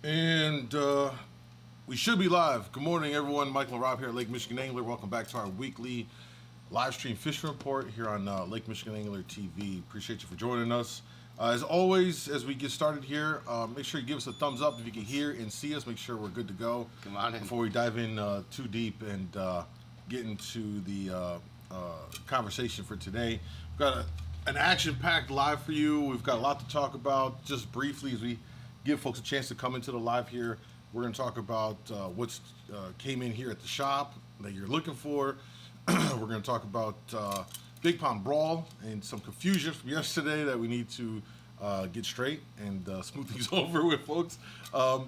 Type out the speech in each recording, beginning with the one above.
And we should be live. Good morning, everyone. Michael and Rob here at Lake Michigan Angler. Welcome back to our weekly live stream fishing report here on Lake Michigan Angler TV. Appreciate you for joining us. As always, as we get started here, make sure you give us a thumbs up if you can hear and see us. Make sure we're good to go. Come on in. Before we dive in too deep and get into the conversation for today. We've got an action-packed live for you. We've got a lot to talk about. Just briefly, as we give folks a chance to come into the live here, we're going to talk about what's came in here at the shop that you're looking for. We're going to talk about Big Pond Brawl and some confusion from yesterday that we need to get straight and smooth things over with, folks. Of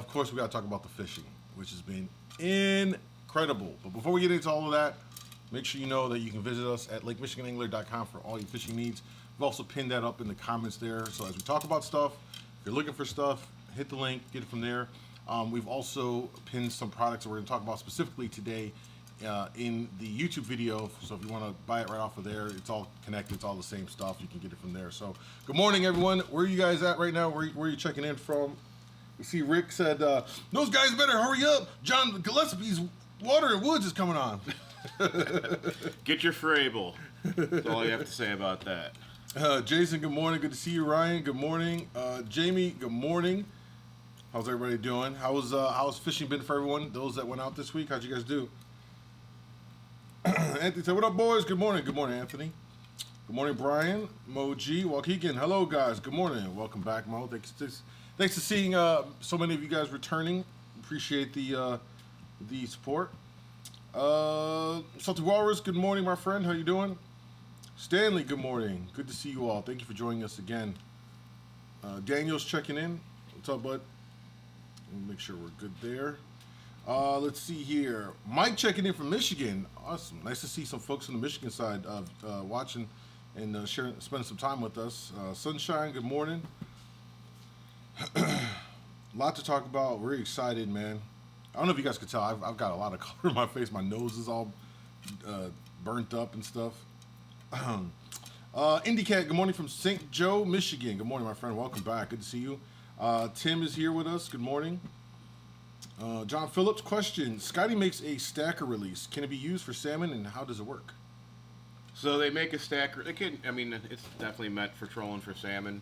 course, we got to talk about the fishing, which has been incredible. But before we get into all of that, make sure you know that you can visit us at lakemichiganangler.com for all your fishing needs. We've also pinned that up in the comments there. So as we talk about stuff, if you're looking for stuff, hit the link, get it from there. We've also pinned some products that we're going to talk about specifically today in the YouTube video. So if you want to buy it right off of there, it's all connected. It's all the same stuff. You can get it from there. So good morning, everyone. Where are you guys at right now? Where are you checking in from? We see Rick said, those guys better hurry up. John Gillespie's Water and Woods is coming on. Get your Frable. That's all you have to say about that. Jason, good morning. Good to see you. Ryan, good morning. Jamie, good morning. How's everybody doing? How's fishing been for everyone? Those that went out this week, how'd you guys do? Anthony said, what up, boys? Good morning. Good morning, Anthony. Good morning, Brian. Mo G. Waukegan. Hello, guys. Good morning. Welcome back, Mo. Thanks for seeing so many of you guys returning. Appreciate the support. Salty Walrus, good morning, my friend. How you doing? Stanley, good morning. Good to see you all. Thank you for joining us again. Daniel's checking in. What's up, bud? Make sure we're good there. Let's see here. Mike checking in from Michigan. Awesome. Nice to see some folks on the Michigan side watching and spending some time with us. Sunshine, good morning. A lot to talk about. Very excited, man. I don't know if you guys could tell. I've got a lot of color in my face. My nose is all burnt up and stuff. IndyCat, good morning from St. Joe, Michigan. Good morning, my friend. Welcome back. Good to see you. Tim is here with us. Good morning. John Phillips, question. Scotty makes a stacker release. Can it be used for salmon, and how does it work? So they make a stacker. It's definitely meant for trolling for salmon.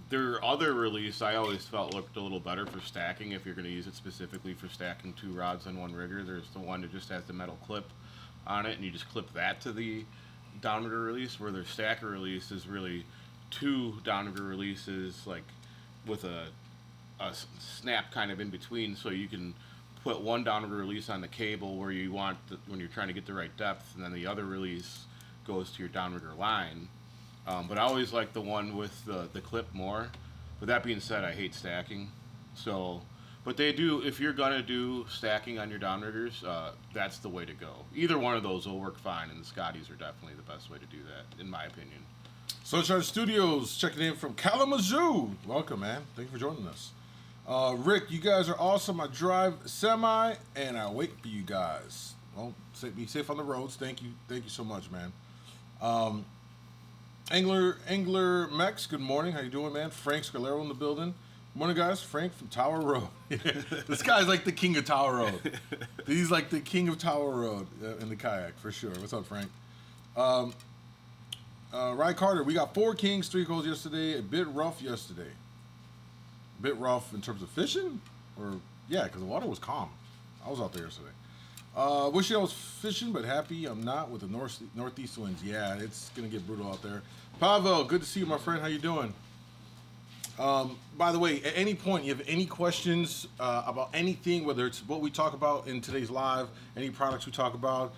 Their other release, I always felt looked a little better for stacking. If you're going to use it specifically for stacking two rods on one rigger, there's the one that just has the metal clip on it, and you just clip that to the downrigger release. Where their stacker release is really two downrigger releases, like with a snap kind of in between, so you can put one downrigger release on the cable where you want when you're trying to get the right depth, and then the other release goes to your downrigger line. But I always like the one with the clip more. But that being said, I hate stacking. But they do, if you're going to do stacking on your downriggers, that's the way to go. Either one of those will work fine, and the Scotties are definitely the best way to do that, in my opinion. Sunshine Studios checking in from Kalamazoo. Welcome, man. Thank you for joining us. Rick, you guys are awesome. I drive semi, and I wait for you guys. Well, be safe on the roads. Thank you so much, man. Angler Mex, good morning. How you doing, man? Frank Scalero in the building. Good morning, guys. Frank from Tower Road. This guy's like the king of Tower Road. He's like the king of Tower Road in the kayak, for sure. What's up, Frank? Ryan Carter, we got 4 kings, 3 goals yesterday. A bit rough yesterday. A bit rough in terms of fishing? Yeah, because the water was calm. I was out there yesterday. Wish I was fishing, but happy I'm not with the northeast winds. Yeah, it's going to get brutal out there. Pavel, good to see you, my friend. How you doing? By the way, at any point, you have any questions about anything, whether it's what we talk about in today's live, any products we talk about,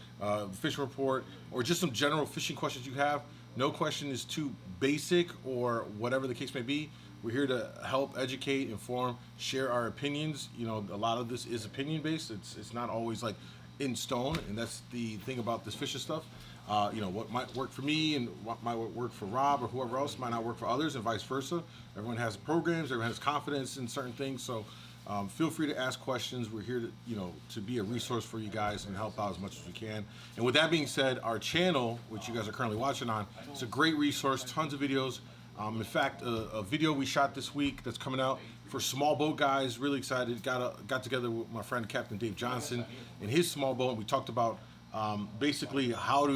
fishing report, or just some general fishing questions you have, no question is too basic or whatever the case may be. We're here to help educate, inform, share our opinions. You know, a lot of this is opinion-based. It's not always like in stone, and that's the thing about this fishing stuff. What might work for me and what might work for Rob or whoever else might not work for others, and vice versa. Everyone has programs, everyone has confidence in certain things, so feel free to ask questions. We're here to be a resource for you guys and help out as much as we can. And with that being said, our channel, which you guys are currently watching on, it's a great resource, tons of videos In fact, a video we shot this week that's coming out for small boat guys. Really excited. Got together with my friend Captain Dave Johnson and his small boat. And we talked about basically how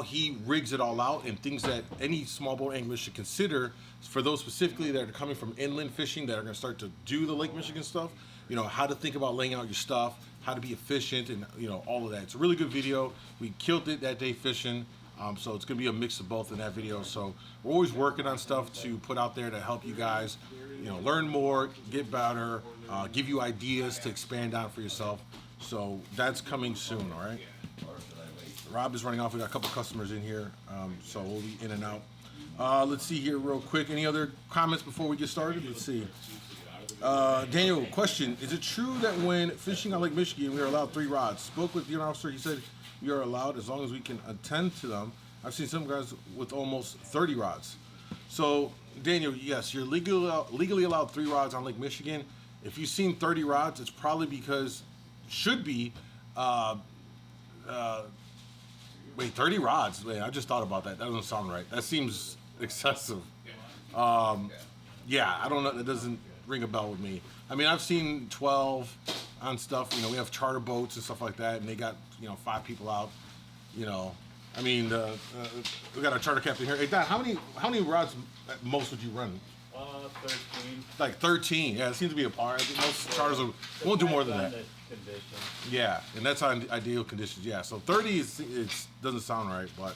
he rigs it all out and things that any small boat angler should consider for those specifically that are coming from inland fishing that are going to start to do the Lake Michigan stuff. You know, how to think about laying out your stuff, how to be efficient, and you know, all of that. It's a really good video. We killed it that day fishing. So it's going to be a mix of both in that video. So we're always working on stuff to put out there to help you guys, you know, learn more, get better, give you ideas to expand on for yourself. So that's coming soon, all right? Rob is running off. We got a couple customers in here, so we'll be in and out. Let's see here real quick. Any other comments before we get started? Let's see. Daniel, question. Is it true that when fishing on Lake Michigan, we are allowed 3 rods? Spoke with the officer. He said we are allowed as long as we can attend to them. I've seen some guys with almost 30 rods. So, Daniel, yes, you're legally allowed 3 rods on Lake Michigan. If you've seen 30 rods, it's probably because, should be, wait, 30 rods? Wait, I just thought about that. That doesn't sound right. That seems excessive. Yeah, I don't know. That doesn't ring a bell with me. I mean, I've seen 12 on stuff. You know, we have charter boats and stuff like that, and they got, you know, 5 people out. You know, I mean, we got our charter captain here. Hey, Don, how many rods at most would you run? 13. Like 13. Yeah, it seems to be a par. I think most charters won't do more than that. Yeah, and that's on ideal conditions. Yeah, so 30 doesn't sound right, but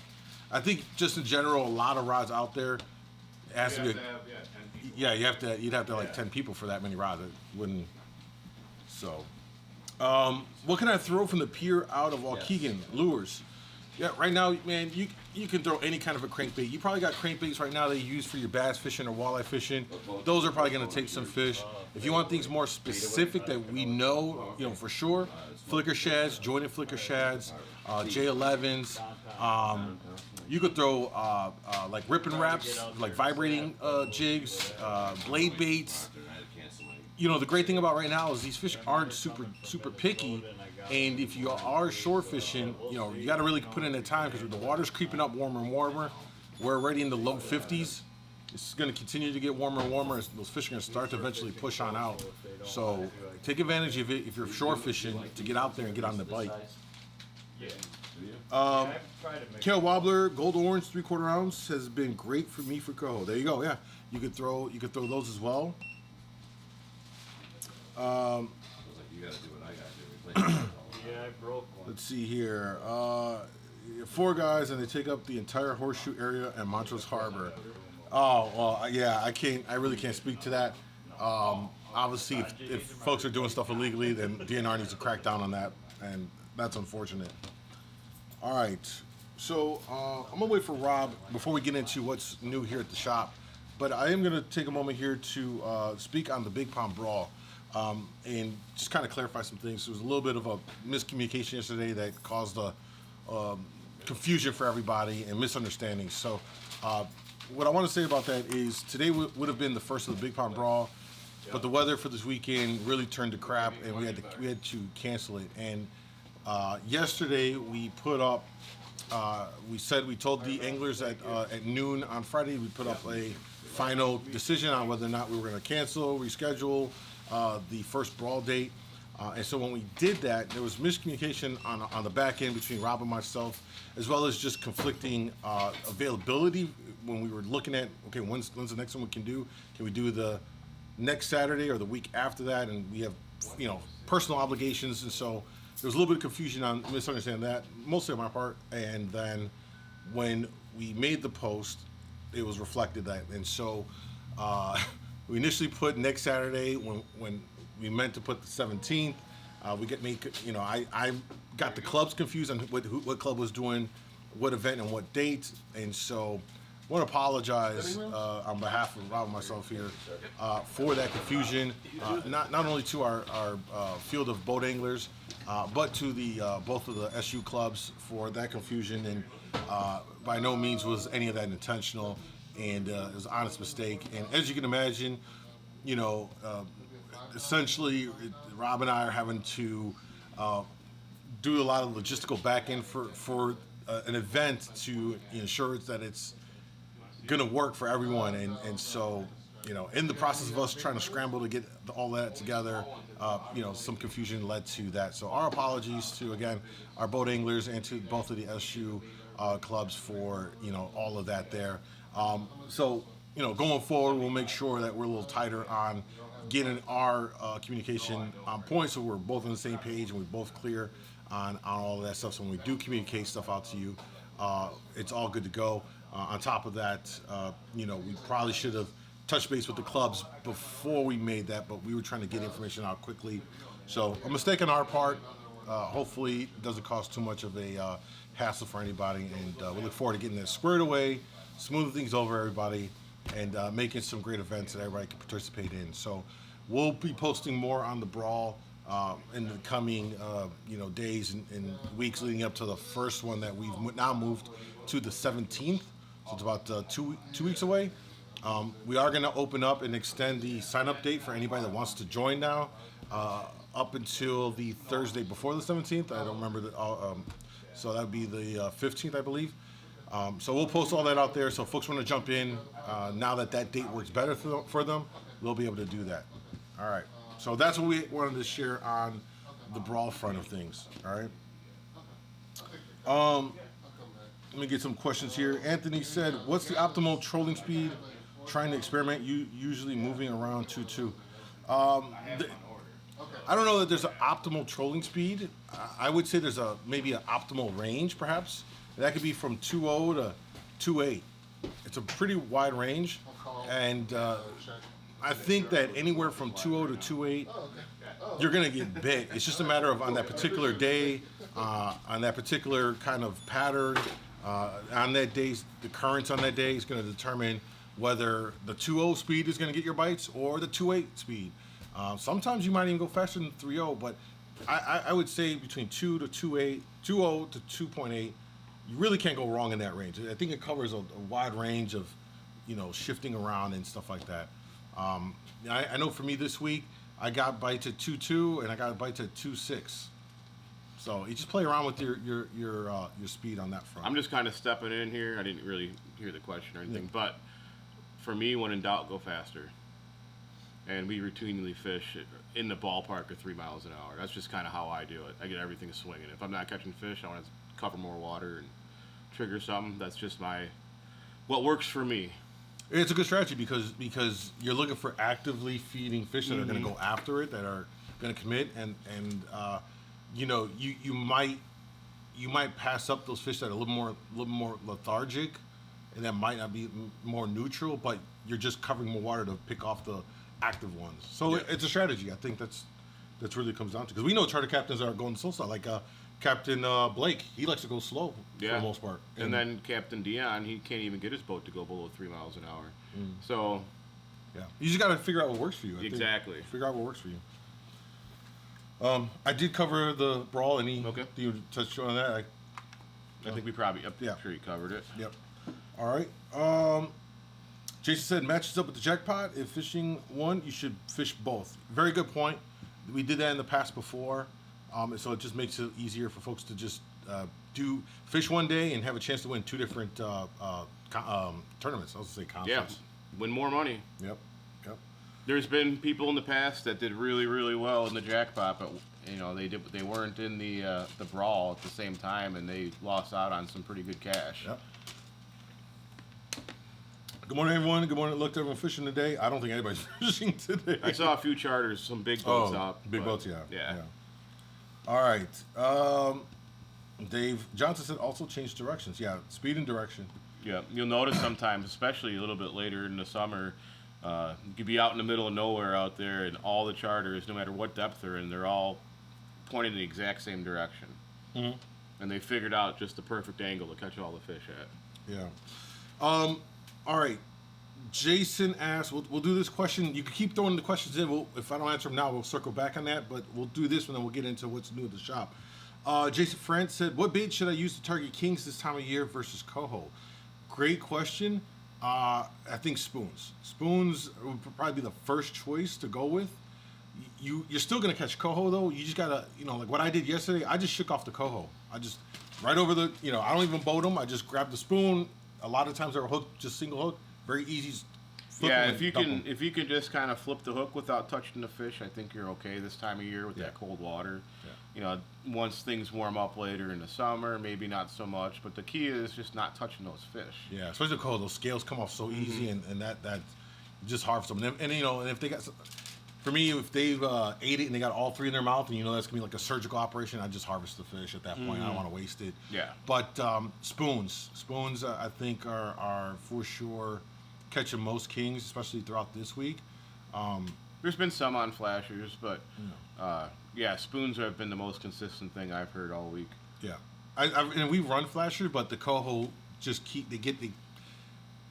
I think just in general, a lot of rods out there. It has to be. Yeah, you'd have to like 10 people for that many rods. It wouldn't. So, what can I throw from the pier out of Waukegan? Lures. Yeah, right now, man, you can throw any kind of a crankbait. You probably got crankbaits right now that you use for your bass fishing or walleye fishing. Those are probably going to take some fish. If you want things more specific that we know, you know, for sure, flicker shads, jointed flicker shads, J11s. You could throw like rip and wraps, like vibrating jigs, blade baits. You know, the great thing about right now is these fish aren't super picky, and if you are shore fishing, you know, you got to really put in the time because the water's creeping up warmer and warmer. We're already in the low 50s. It's going to continue to get warmer and warmer. Those fish are going to start to eventually push on out. So take advantage of it if you're shore fishing to get out there and get on the bite. Kale Wobbler, Gold Orange, 3/4 ounce has been great for me for Coho. There you go. Yeah, you could throw those as well. You gotta do what I gotta do. Yeah, I broke one. Let's see here. 4 guys and they take up the entire horseshoe area and Montrose Harbor. Oh well, yeah. I really can't speak to that. Obviously, if folks are doing stuff illegally, then DNR needs to crack down on that, and that's unfortunate. All right, so I'm gonna wait for Rob before we get into what's new here at the shop, but I am gonna take a moment here to speak on the Big Pond Brawl and just kind of clarify some things. There was a little bit of a miscommunication yesterday that caused a confusion for everybody and misunderstandings. So what I want to say about that is today would have been the first of the Big Pond Brawl, but the weather for this weekend really turned to crap, and we had to cancel it. And yesterday we put up, we told the anglers at noon on Friday, we put up a final decision on whether or not we were going to cancel, reschedule the first brawl date. And so when we did that, there was miscommunication on the back end between Rob and myself, as well as just conflicting availability when we were looking at, okay, when's the next one we can do? Can we do the next Saturday or the week after that? And we have, you know, personal obligations, and so there was a little bit of confusion on misunderstanding that, mostly on my part. And then when we made the post, it was reflected that. And so we initially put next Saturday when we meant to put the 17th. I got the clubs confused on what club was doing what event and what date, and so I want to apologize on behalf of Rob and myself here for that confusion. Not only to our field of boat anglers, but to the both of the SU clubs for that confusion. And by no means was any of that intentional, and it was an honest mistake. And as you can imagine, you know, essentially, Rob and I are having to do a lot of logistical back end for an event to ensure that it's gonna work for everyone, and so in the process of us trying to scramble to get all that together, some confusion led to that. So our apologies to again our boat anglers and to both of the SU clubs for all of that there. So going forward, we'll make sure that we're a little tighter on getting our communication on point, so we're both on the same page and we're both clear on all of that stuff. So when we do communicate stuff out to you, it's all good to go. On top of that, we probably should have touched base with the clubs before we made that, but we were trying to get information out quickly. So a mistake on our part. Hopefully it doesn't cause too much of a hassle for anybody, and we look forward to getting this squared away, smoothing things over everybody, and making some great events that everybody can participate in. So we'll be posting more on the brawl in the coming days and weeks leading up to the first one that we've now moved to the 17th. So it's about two weeks away. We are going to open up and extend the sign-up date for anybody that wants to join now up until the Thursday before the 17th. I don't remember so that would be the 15th, I believe. So we'll post all that out there. So if folks want to jump in, now that date works better for them, we'll be able to do that. All right. So that's what we wanted to share on the brawl front of things. All right. Let me get some questions here. Anthony said, what's the optimal trolling speed? Trying to experiment, usually moving around 2.2. I don't know that there's an optimal trolling speed. I would say there's maybe an optimal range, perhaps. That could be from 2.0 to 2.8. It's a pretty wide range, and I think that anywhere from 2.0 to 2.8, you're gonna get bit. It's just a matter of on that particular day, on that particular kind of pattern, on that day, the currents on that day is going to determine whether the 2.0 speed is going to get your bites or the 2.8 speed. Sometimes you might even go faster than 3.0, but I would say between 2 to 2.8, 2.0 to 2.8, you really can't go wrong in that range. I think it covers a wide range of, shifting around and stuff like that. I know for me this week, I got bites at 2.2 and I got bites at 2.6. So you just play around with your speed on that front. I'm just kind of stepping in here. I didn't really hear the question or anything, but for me, when in doubt, go faster. And we routinely fish in the ballpark of 3 miles an hour. That's just kind of how I do it. I get everything swinging. If I'm not catching fish, I want to cover more water and trigger something. That's just what works for me. It's a good strategy because you're looking for actively feeding fish that are going to go after it, that are going to commit, and you might pass up those fish that are a little more lethargic, and that might not be more neutral, but you're just covering more water to pick off the active ones. So it's a strategy. I think that's really comes down to, because we know charter captains are going slow, like Captain Blake. He likes to go slow for the most part. And then Captain Dion, he can't even get his boat to go below 3 miles an hour. So you just got to figure out what works for you. Exactly. Figure out what works for you. I did cover the brawl. Do you touch on that? I think we probably, sure you covered it. Yep. All right. Jason said, matches up with the jackpot. If fishing one, you should fish both. Very good point. We did that in the past before. So it just makes it easier for folks to just fish one day and have a chance to win two different tournaments. I was going to say conference. Yeah. Win more money. Yep. There's been people in the past that did really, really well in the jackpot, but they weren't in the brawl at the same time, and they lost out on some pretty good cash. Yep. Good morning, everyone. Good morning. Look to everyone fishing today. I don't think anybody's fishing today. I saw a few charters, some big boats out. Big boats, yeah. Yeah. All right. Dave Johnson said also change directions. Yeah, speed and direction. Yeah, you'll notice sometimes, especially a little bit later in the summer, you could be out in the middle of nowhere out there, and all the charters, no matter what depth they're in, they're all pointing in the exact same direction. Mm-hmm. And they figured out just the perfect angle to catch all the fish at. Yeah. All right. Jason asked, we'll do this question. You can keep throwing the questions in. If I don't answer them now, we'll circle back on that, but we'll do this one, then we'll get into what's new at the shop. Jason France said, what bait should I use to target kings this time of year versus coho? Great question. I think spoons. Spoons would probably be the first choice to go with. You're still going to catch coho, though. You just got to, like what I did yesterday, I just shook off the coho. I just, right over I don't even boat them. I just grabbed the spoon, a lot of times they're hooked, just single hook, very easy. Yeah, if you can just kind of flip the hook without touching the fish, I think you're okay this time of year with that cold water. Yeah. You know, once things warm up later in the summer, maybe not so much. But the key is just not touching those fish. Yeah, especially the cold. Those scales come off so easy, and that just harvest them. And you know, and if they got, for me, if they've ate it and they got all three in their mouth, and you know that's gonna be like a surgical operation, I just harvest the fish at that point. I don't want to waste it. Yeah. But spoons, I think are for sure catching most kings, especially throughout this week. There's been some on flashers, but yeah, spoons have been the most consistent thing I've heard all week. Yeah, and we run flashers, but the coho just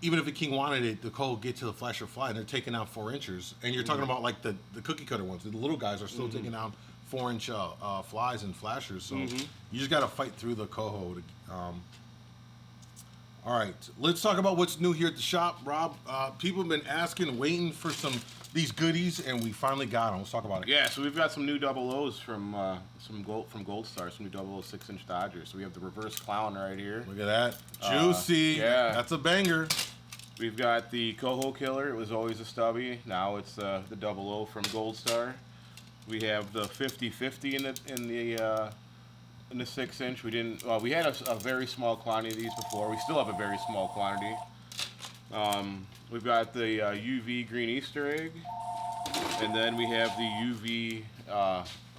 even if the king wanted it, the coho get to the flasher fly, and they're taking out 4 inches. And you're talking about like the cookie cutter ones. The little guys are still taking out 4-inch flies and flashers. So you just got to fight through the coho. All right, let's talk about what's new here at the shop, Rob. People have been asking, waiting for these goodies, and we finally got them. Let's talk about it. Yeah, so we've got some new double O's from Gold Star, some new 006-inch Dodgers. So we have the reverse clown right here. Look at that, juicy. Yeah, that's a banger. We've got the Coho Killer. It was always a stubby. Now it's the 00 from Gold Star. We have the 50-50 in the 6-inch. We had a very small quantity of these before. We still have a very small quantity. We've got the UV green Easter egg, and then we have the UV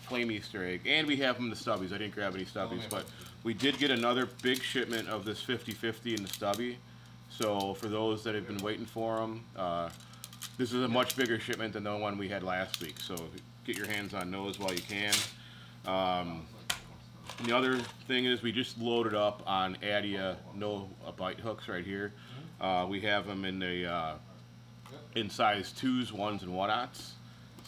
flame Easter egg, and we have them the stubbies. I didn't grab any stubbies, but we did get another big shipment of this 50-50 in the stubby. So for those that have been waiting for them, this is a much bigger shipment than the one we had last week. So get your hands on those while you can. And the other thing is we just loaded up on Adia bite hooks right here. We have them in the in size 2s, 1s, and 1/0.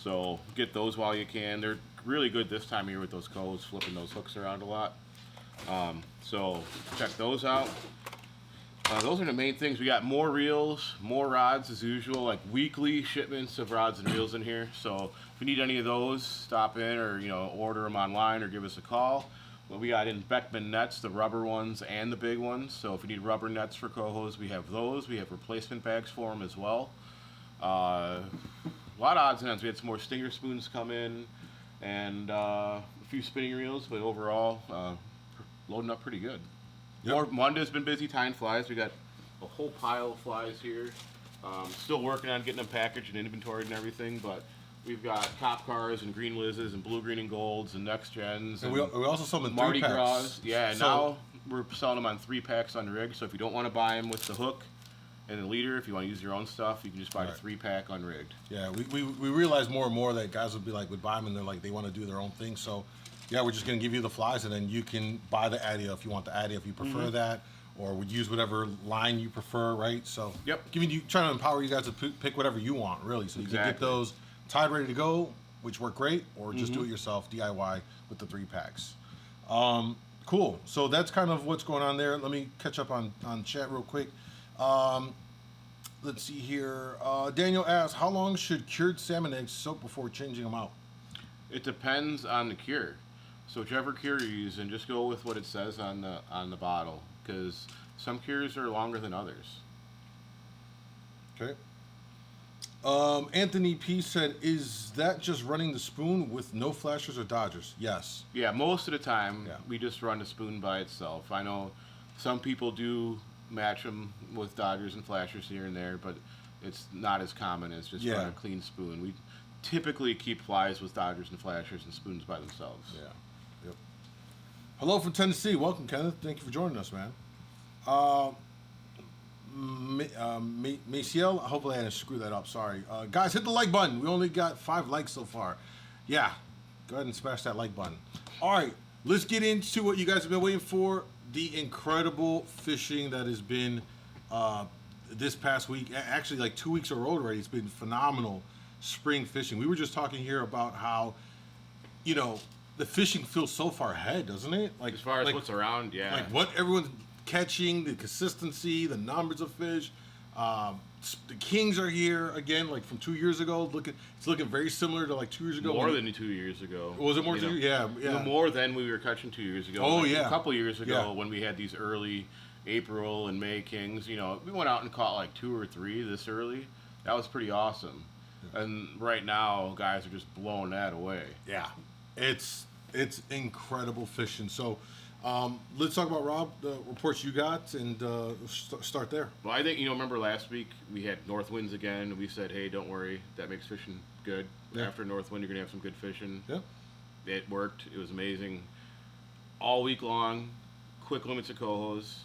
So get those while you can. They're really good this time of year with those cohos, flipping those hooks around a lot. So check those out. Those are the main things. We got more reels, more rods as usual, like weekly shipments of rods and reels in here. So if you need any of those, stop in or order them online or give us a call. Well, we got in Beckman nets, the rubber ones and the big ones. So if you need rubber nets for cohos, we have those. We have replacement bags for them as well. A lot of odds and ends. We had some more stinger spoons come in and a few spinning reels, but overall, loading up pretty good. Yep. Monday's been busy tying flies. We got a whole pile of flies here. Still working on getting them packaged and inventoried and everything, but we've got cop cars and green Liz's and blue, green, and golds and next gens. And we also sell them in Mardi 3 packs. Gras. Yeah, so, now we're selling them on 3 packs on rig. So if you don't want to buy them with the hook and the leader, if you want to use your own stuff, you can just buy the 3-pack unrigged. Yeah, we realize more and more that guys would buy them and they're like they want to do their own thing. So yeah, we're just gonna give you the flies and then you can buy the Adia if you want the Adia if you prefer that, or would use whatever line you prefer, right? So trying to empower you guys to pick whatever you want, really. So you can get those tied ready to go, which work great, or just do it yourself DIY with the 3 packs. Cool. So that's kind of what's going on there. Let me catch up on chat real quick. Let's see here. Daniel asks, how long should cured salmon eggs soak before changing them out? It depends on the cure. So whichever cure you're using, just go with what it says on the bottle, because some cures are longer than others. Okay. Anthony P said, is that just running the spoon with no flashers or dodgers? Yes. Yeah, most of the time we just run the spoon by itself. I know some people do match them with dodgers and flashers here and there, but it's not as common as just run a clean spoon. We typically keep flies with dodgers and flashers and spoons by themselves. Yeah. Yep. Hello from Tennessee. Welcome, Kenneth. Thank you for joining us, man. Maciel, hopefully I didn't screw that up. Sorry. Guys, hit the like button. We only got 5 likes so far. Yeah. Go ahead and smash that like button. All right. Let's get into what you guys have been waiting for. The incredible fishing that has been this past week. Actually, like 2 weeks or already. It's been phenomenal spring fishing. We were just talking here about how, the fishing feels so far ahead, doesn't it? Like as far as what's around, yeah. Like what everyone's catching, the consistency, the numbers of fish. The kings are here again, like from 2 years ago. It's looking very similar to like 2 years ago. More than 2 years ago. Was it more? Yeah. More than we were catching 2 years ago. Oh, a couple years ago when we had these early April and May kings. You know, we went out and caught like 2 or 3 this early. That was pretty awesome. And right now, guys are just blowing that away. Yeah, it's incredible fishing. So let's talk about, Rob, the reports you got, and start there. Well, I think, you know, remember last week we had north winds again. We said, hey, don't worry, that makes fishing good. Yeah. After north wind, you're going to have some good fishing. Yeah. It worked. It was amazing. All week long, quick limits of cohos.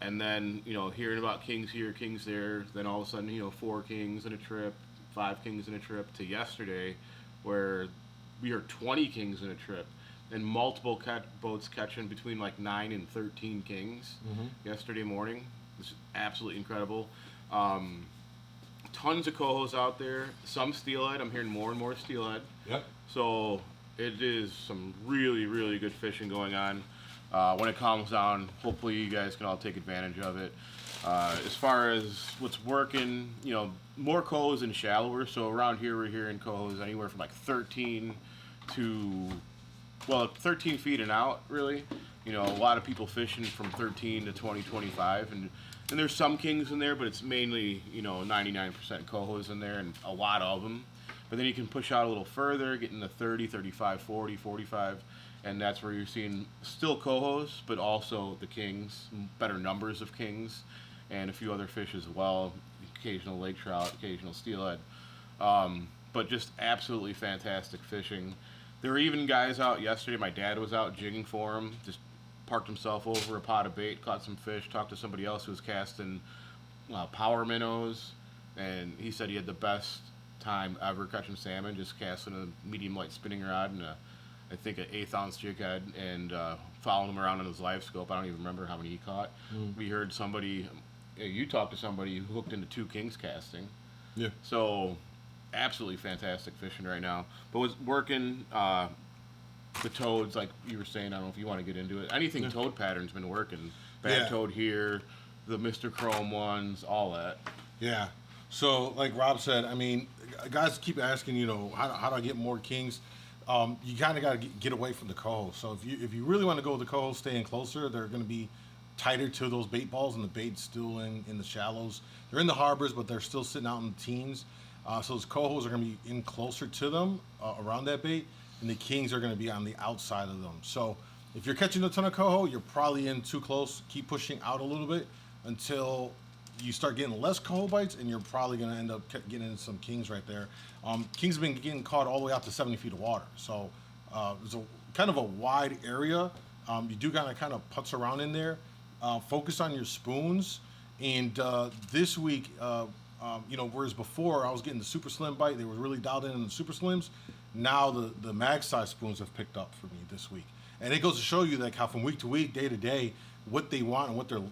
And then, you know, hearing about kings here, kings there. Then all of a sudden, you know, 4 kings in a trip, 5 kings in a trip, to yesterday where we are 20 kings in a trip. And multiple boats catching between like 9 and 13 kings yesterday morning. It's absolutely incredible. Tons of cohos out there. Some steelhead. I'm hearing more and more steelhead. Yep. So it is some really, really good fishing going on. When it calms down, hopefully you guys can all take advantage of it. As far as what's working, you know, more cohos and shallower. So around here, we're hearing cohos anywhere from like 13 to, well, 13 feet and out, really. You know, a lot of people fishing from 13 to 20, 25. And there's some kings in there, but it's mainly, you know, 99% cohos in there and a lot of them. But then you can push out a little further, get into 30, 35, 40, 45. And that's where you're seeing still cohos, but also the kings, better numbers of kings, and a few other fish as well, occasional lake trout, occasional steelhead. But just absolutely fantastic fishing. There were even guys out yesterday. My dad was out jigging for him, just parked himself over a pot of bait, caught some fish, talked to somebody else who was casting power minnows, and he said he had the best time ever catching salmon, just casting a medium light spinning rod and I think an 1/8 ounce jig head, and following him around on his live scope. I don't even remember how many he caught. We heard somebody, you talked to somebody who hooked into 2 kings casting. Yeah. So absolutely fantastic fishing right now. But was working the toads, like you were saying. I don't know if you want to get into it. Anything toad pattern's been working. Bad toad here, the Mr. Chrome ones, all that. Yeah. So like Rob said, I mean, guys keep asking, you know, how do I get more kings? You kind of got to get away from the coho. So if you really want to go with the coho, staying closer, they're going to be tighter to those bait balls, and the bait's still in the shallows. They're in the harbors, but they're still sitting out in the teens. So those cohos are going to be in closer to them around that bait, and the kings are going to be on the outside of them. So if you're catching a ton of coho, you're probably in too close. Keep pushing out a little bit until you start getting less coho bites, and you're probably going to end up getting into some kings right there. Kings have been getting caught all the way out to 70 feet of water. So there's a kind of a wide area. You do kind of putz around in there. Focus on your spoons. And this week, you know, whereas before I was getting the super slim bite, they were really dialed in on the super slims. Now the mag size spoons have picked up for me this week. And it goes to show you like how from week to week, day to day, what they want and what they're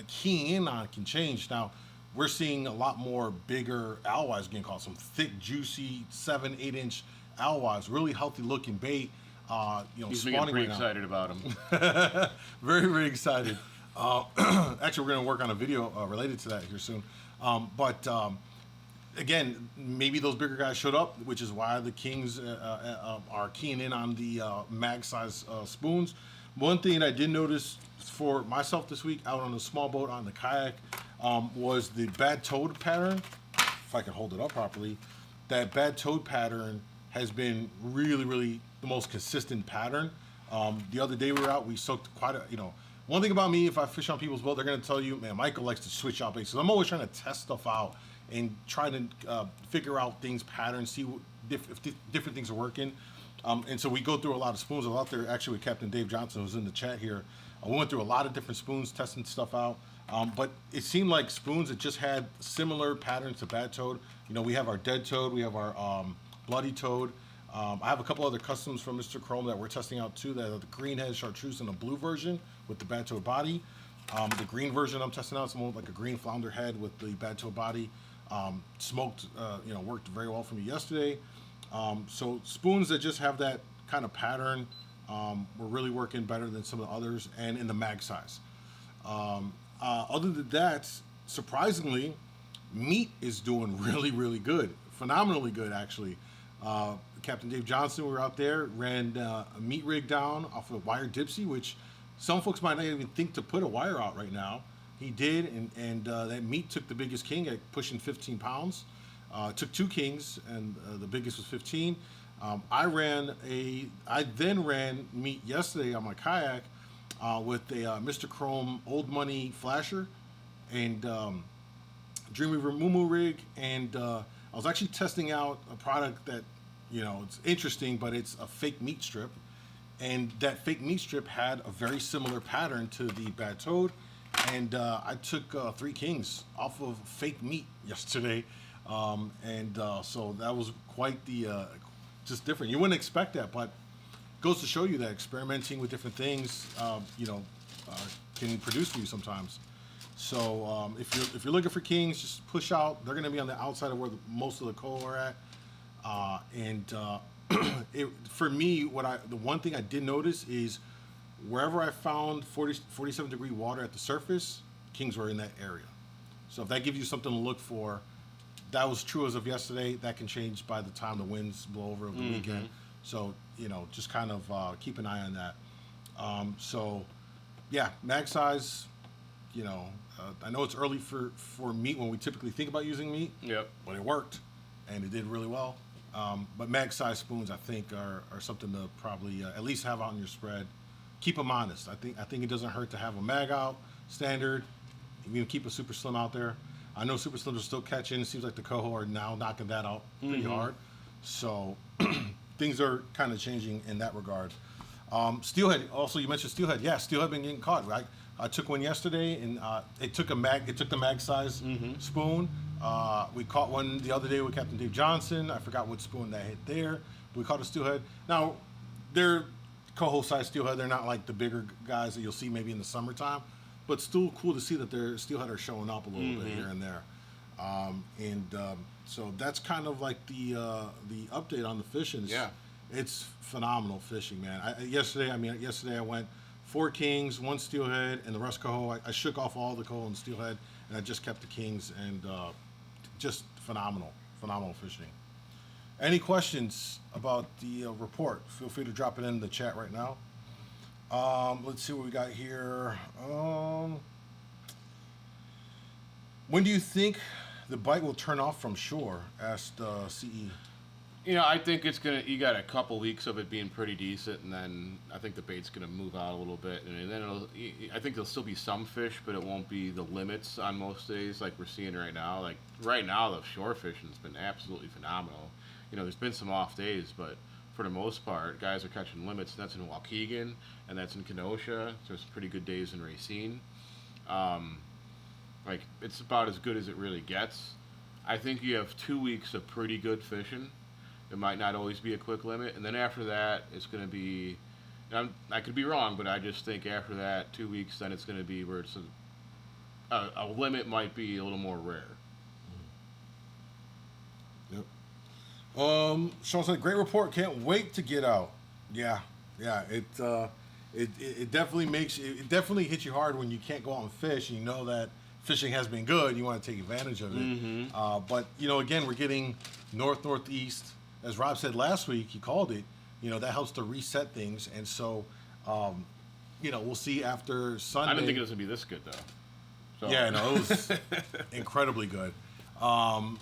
keying in on can change. Now, we're seeing a lot more bigger alewives getting caught, some thick, juicy 7-8 inch alewives, really healthy looking bait. You know, He's spawning pretty right excited about them. Very, very excited. Actually, we're going to work on a video related to that here soon. Again, maybe those bigger guys showed up, which is why the kings are keying in on the mag size spoons. One thing I did notice for myself this week out on a small boat on the kayak was the bad toad pattern. If I can hold it up properly, that bad toad pattern has been really, really the most consistent pattern. The other day we were out, we soaked quite a, you know, one thing about me, if I fish on people's boat, they're going to tell you, man, Michael likes to switch out baits. So I'm always trying to test stuff out and try to figure out things, patterns, see if different things are working. And so we go through a lot of spoons. I was out there actually with Captain Dave Johnson, who's in the chat here. We went through a lot of different spoons, testing stuff out. But it seemed like spoons that just had similar patterns to bad toad. You know, we have our dead toad, we have our bloody toad. I have a couple other customs from Mr. Chrome that we're testing out too. That are the green head chartreuse and a blue version with the bad toad body. The green version I'm testing out is more like a green flounder head with the bad toad body. Smoked, you know, worked very well for me yesterday. So spoons that just have that kind of pattern were really working better than some of the others, and in the mag size. Other than that, surprisingly, meat is doing really, really good. Phenomenally good, actually. Captain Dave Johnson, we were out there, ran a meat rig down off of Wire Dipsy, which some folks might not even think to put a wire out right now. He did, and that meat took the biggest king at pushing 15 pounds. Took 2 kings, and the biggest was 15. I then ran meat yesterday on my kayak with a Mr. Chrome Old Money flasher and Dreamweaver Moo rig, and I was actually testing out a product that, it's interesting, but it's a fake meat strip, and that fake meat strip had a very similar pattern to the Bad Toad, and I took 3 kings off of fake meat yesterday, so that was quite the just different. You wouldn't expect that, but it goes to show you that experimenting with different things, can produce for you sometimes. So if you're looking for kings, just push out. They're going to be on the outside of where most of the coho are at. For me, the one thing I did notice is wherever I found 47-degree water at the surface, kings were in that area. So if that gives you something to look for, that was true as of yesterday. That can change by the time the winds blow over the weekend. So, just kind of keep an eye on that. Mag size, I know it's early for meat when we typically think about using meat. Yep. But it worked, and it did really well. But mag size spoons, I think, are something to probably at least have out in your spread. Keep them honest. I think it doesn't hurt to have a mag out, standard. You can keep a super slim out there. I know super slims are still catching. It seems like the coho are now knocking that out pretty hard. So things are kind of changing in that regard. Steelhead, also you mentioned steelhead. Yeah, steelhead been getting caught, right? I took one yesterday, and it took the mag size spoon. We caught one the other day with Captain Dave Johnson. I forgot what spoon that hit there. We caught a steelhead. Now, they're coho size steelhead. They're not like the bigger guys that you'll see maybe in the summertime, but still cool to see that their steelhead are showing up a little bit here and there. So that's kind of like the update on the fishing. It's phenomenal fishing, man. Yesterday I went 4 kings, 1 steelhead, and the rest coho. I shook off all the coho and steelhead, and I just kept the kings, and just phenomenal fishing. Any questions about the report? Feel free to drop it in the chat right now. Let's see what we got here. When do you think the bite will turn off from shore? Asked CE. I think you got a couple weeks of it being pretty decent, and then I think the bait's gonna move out a little bit, and then I think there'll still be some fish, but it won't be the limits on most days like we're seeing right now. Like right now, the shore fishing's been absolutely phenomenal. There's been some off days, but for the most part, guys are catching limits. And that's in Waukegan, and that's in Kenosha. There's pretty good days in Racine. It's about as good as it really gets. I think you have 2 weeks of pretty good fishing. It might not always be a quick limit, and then after that, it's going to be. I could be wrong, but I just think after that 2 weeks, then it's going to be where it's a limit might be a little more rare. Yep. Sean said, "Great report. Can't wait to get out." Yeah. It definitely definitely hits you hard when you can't go out and fish, and you know that fishing has been good. You want to take advantage of it. But again, we're getting northeast. As Rob said last week, he called it. That helps to reset things, and so, we'll see after Sunday. I didn't think it was gonna be this good though. So. Yeah, no, it was incredibly good. And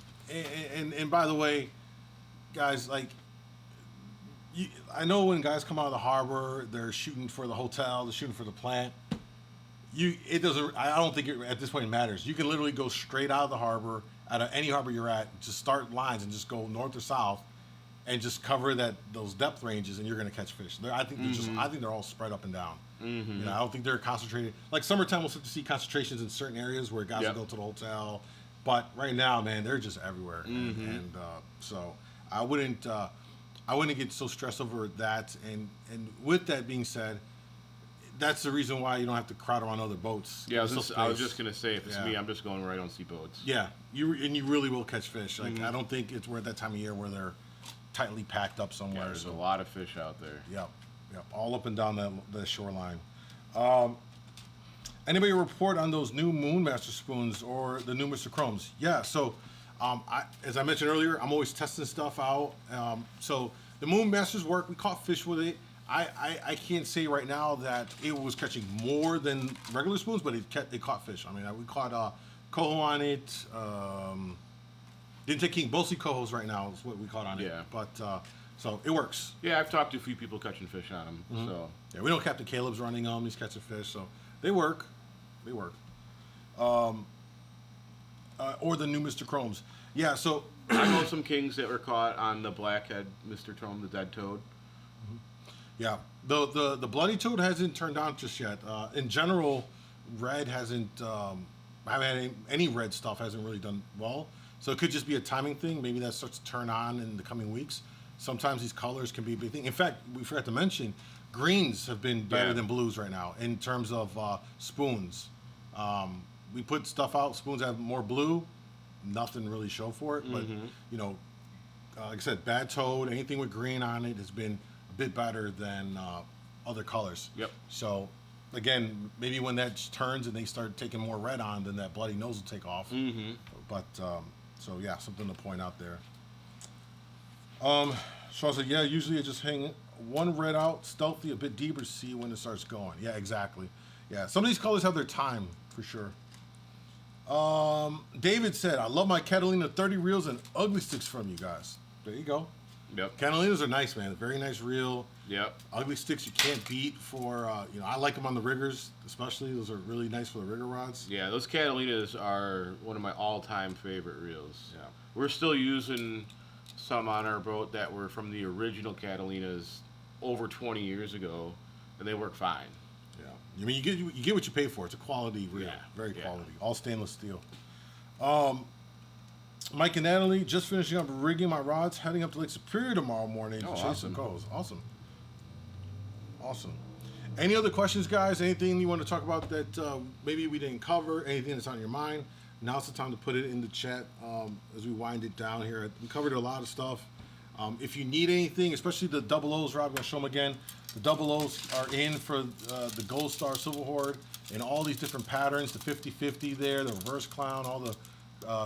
by the way, guys, I know when guys come out of the harbor, they're shooting for the hotel, they're shooting for the plant. It doesn't. I don't think at this point it matters. You can literally go straight out of the harbor, out of any harbor you're at, just start lines and just go north or south, and just cover those depth ranges, and you're going to catch fish. I think they're all spread up and down. I don't think they're concentrated. Like summertime, we'll start to see concentrations in certain areas where guys will go to the hotel, but right now, man, they're just everywhere. And so I wouldn't get so stressed over that. And with that being said, that's the reason why you don't have to crowd around other boats. Yeah, I was just gonna say, if it's me, I'm just going where I don't see boats. Yeah, you really will catch fish. I don't think we're at that time of year where they're tightly packed up somewhere. Yeah, there's a lot of fish out there. Yep, all up and down the shoreline. Anybody report on those new Moonmaster spoons or the new Mr. Chromes? Yeah, so as I mentioned earlier, I'm always testing stuff out. So the Moonmasters work. We caught fish with it. I can't say right now that it was catching more than regular spoons, but it caught fish. I mean, we caught coho on it. Didn't take king, mostly cohos right now is what we caught on it. Yeah. But so it works. Yeah, I've talked to a few people catching fish on them. Mm-hmm. So Yeah, we know Captain Caleb's running them. He's catching fish, so they work. They work. Or the new Mr. Chromes. Yeah, so I know some kings that were caught on the blackhead Mr. Trome, the dead toad. yeah, the bloody toad hasn't turned on just yet. In general, red hasn't. I haven't had any red stuff hasn't really done well. So it could just be a timing thing. Maybe that starts to turn on in the coming weeks. Sometimes these colors can be a big thing. In fact, we forgot to mention, greens have been better than blues right now in terms of spoons. We put stuff out. Spoons have more blue. Nothing really show for it. But, you know, like I said, bad toad, anything with green on it has been a bit better than other colors. Yep. So, again, maybe when that turns and they start taking more red on, then that bloody nose will take off. But, so yeah, something to point out there. So I said, yeah, usually I just hang one red out, stealthy, a bit deeper to see when it starts going. Yeah, exactly. Yeah, some of these colors have their time, for sure. David said, I love my Catalina 30 reels and ugly sticks from you guys. There you go. Yep. Catalinas are nice, man. Very nice reel. Yep. Ugly sticks you can't beat for, you know, I like them on the riggers, especially. Those are really nice for the rigger rods. Yeah, those Catalinas are one of my all-time favorite reels. Yeah. We're still using some on our boat that were from the original Catalinas over 20 years ago, and they work fine. Yeah. I mean, you get what you pay for. It's a quality reel. Yeah, Very yeah. quality. All stainless steel. Mike and Natalie, just finishing up rigging my rods, heading up to Lake Superior tomorrow morning to chase some awesome. cohos. Awesome. Awesome. Any other questions, guys? Anything you want to talk about that maybe we didn't cover? Anything that's on your mind? Now's the time to put it in the chat as we wind it down here. We covered a lot of stuff. If you need anything, especially the double O's, Rob, I'm going to show them again. The double O's are in for the Gold Star Silver Horde in all these different patterns, the 50-50 there, the reverse clown, all the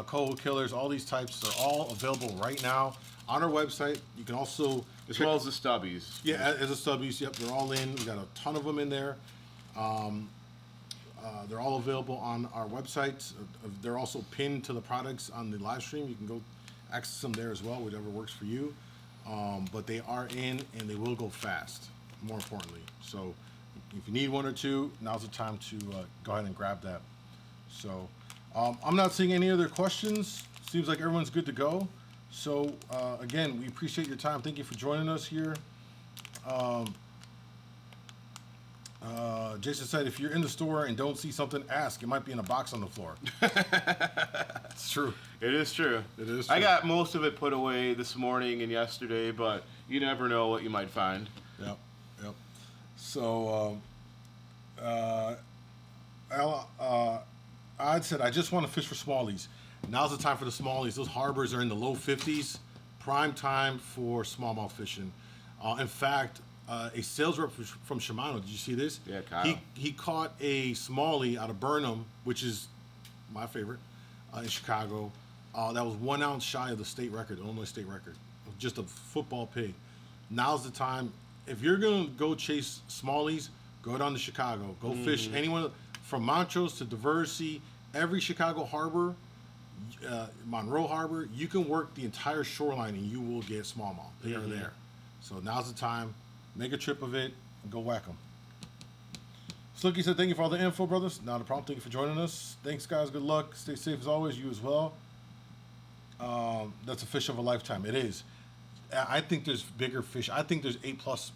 coho killers, all these types are all available right now on our website. You can also... As well as the stubbies. Yeah, as a stubbies, yep, they're all in. We got a ton of them in there. They're all available on our website. They're also pinned to the products on the live stream. You can go access them there as well, whatever works for you. But they are in, and they will go fast, more importantly. So if you need one or two, now's the time to go ahead and grab that. So I'm not seeing any other questions. Seems like everyone's good to go. So again, we appreciate your time. Thank you for joining us here. Jason said, if you're in the store and don't see something, ask. It might be in a box on the floor. It's true. It is true. It is true. I got most of it put away this morning and yesterday, but you never know what you might find. Yep. Yep. So, I'd said, I just want to fish for smallies. Now's the time for the smallies. Those harbors are in the low 50s. Prime time for smallmouth fishing. In fact, a sales rep from Shimano, did you see this? Yeah, Kyle. He caught a smallie out of Burnham, which is my favorite, in Chicago. That was 1 ounce shy of the state record, the Illinois state record. Just a football pig. Now's the time. If you're going to go chase smallies, go down to Chicago. Go fish anyone from Montrose to Diversey, every Chicago harbor, Monroe Harbor. You can work the entire shoreline and you will get smallmouth. They are there. So now's the time. Make a trip of it and go whack them. Slooky said, thank you for all the info, brothers. Not a problem. Thank you for joining us. Thanks, guys. Good luck. Stay safe as always. You as well. That's a fish of a lifetime. It is. I think there's bigger fish. I think there's 8+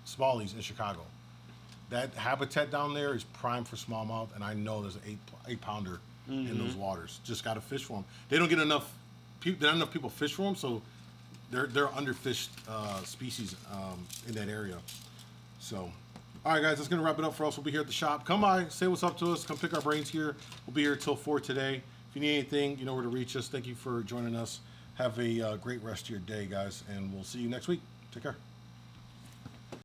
smallies in Chicago. That habitat down there is prime for smallmouth, and I know there's an 8-pounder in those waters. Just got to fish for them. They don't get enough. Not enough people fish for them, so they're underfished species in that area. So, all right, guys, that's gonna wrap it up for us. We'll be here at the shop. Come by, say what's up to us. Come pick our brains here. We'll be here till 4 today. If you need anything, you know where to reach us. Thank you for joining us. Have a great rest of your day, guys, and we'll see you next week. Take care.